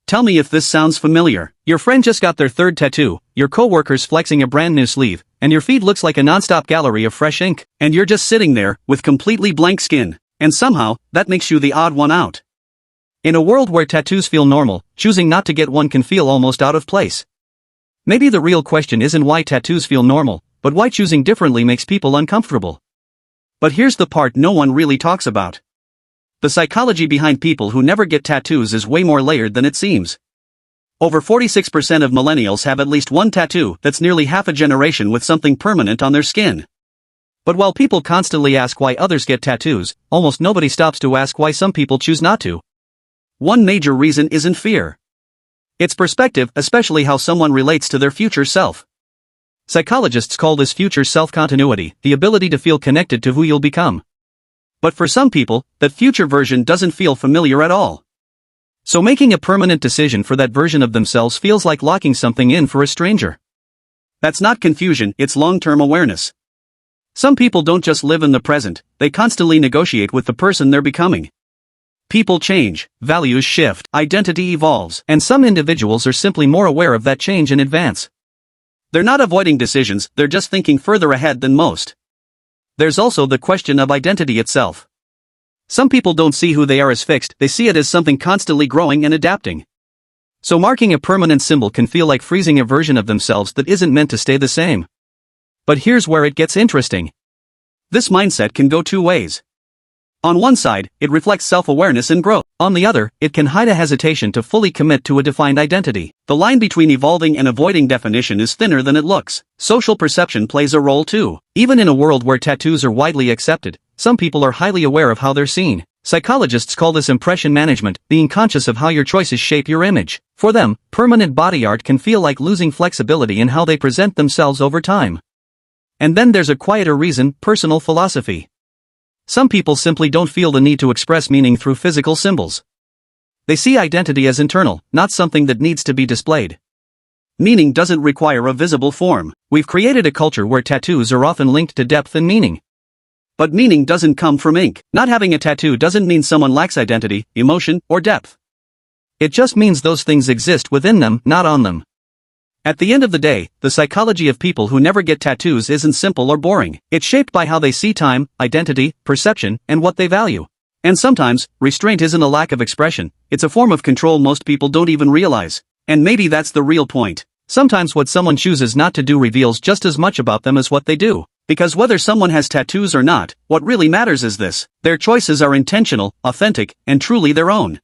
Tell me if this sounds familiar. Your friend just got their third tattoo, your coworker's flexing a brand new sleeve, and your feed looks like a non-stop gallery of fresh ink, and you're just sitting there, with completely blank skin. And somehow, that makes you the odd one out. In a world where tattoos feel normal, choosing not to get one can feel almost out of place. Maybe the real question isn't why tattoos feel normal, but why choosing differently makes people uncomfortable. But here's the part no one really talks about. The psychology behind people who never get tattoos is way more layered than it seems. Over 46% of millennials have at least one tattoo. That's nearly half a generation with something permanent on their skin. But while people constantly ask why others get tattoos, almost nobody stops to ask why some people choose not to. One major reason isn't fear. It's perspective, especially how someone relates to their future self. Psychologists call this future self continuity, the ability to feel connected to who you'll become. But for some people, that future version doesn't feel familiar at all. So making a permanent decision for that version of themselves feels like locking something in for a stranger. That's not confusion, it's long-term awareness. Some people don't just live in the present, they constantly negotiate with the person they're becoming. People change, values shift, identity evolves, and some individuals are simply more aware of that change in advance. They're not avoiding decisions, they're just thinking further ahead than most. There's also the question of identity itself. Some people don't see who they are as fixed, they see it as something constantly growing and adapting. So marking a permanent symbol can feel like freezing a version of themselves that isn't meant to stay the same. But here's where it gets interesting. This mindset can go two ways. On one side, it reflects self-awareness and growth. On the other, it can hide a hesitation to fully commit to a defined identity. The line between evolving and avoiding definition is thinner than it looks. Social perception plays a role too. Even in a world where tattoos are widely accepted, some people are highly aware of how they're seen. Psychologists call this impression management, being conscious of how your choices shape your image. For them, permanent body art can feel like losing flexibility in how they present themselves over time. And then there's a quieter reason, personal philosophy. Some people simply don't feel the need to express meaning through physical symbols. They see identity as internal, not something that needs to be displayed. Meaning doesn't require a visible form. We've created a culture where tattoos are often linked to depth and meaning. But meaning doesn't come from ink. Not having a tattoo doesn't mean someone lacks identity, emotion, or depth. It just means those things exist within them, not on them. At the end of the day, the psychology of people who never get tattoos isn't simple or boring. It's shaped by how they see time, identity, perception, and what they value. And sometimes, restraint isn't a lack of expression, it's a form of control most people don't even realize. And maybe that's the real point. Sometimes what someone chooses not to do reveals just as much about them as what they do. Because whether someone has tattoos or not, what really matters is this: their choices are intentional, authentic, and truly their own.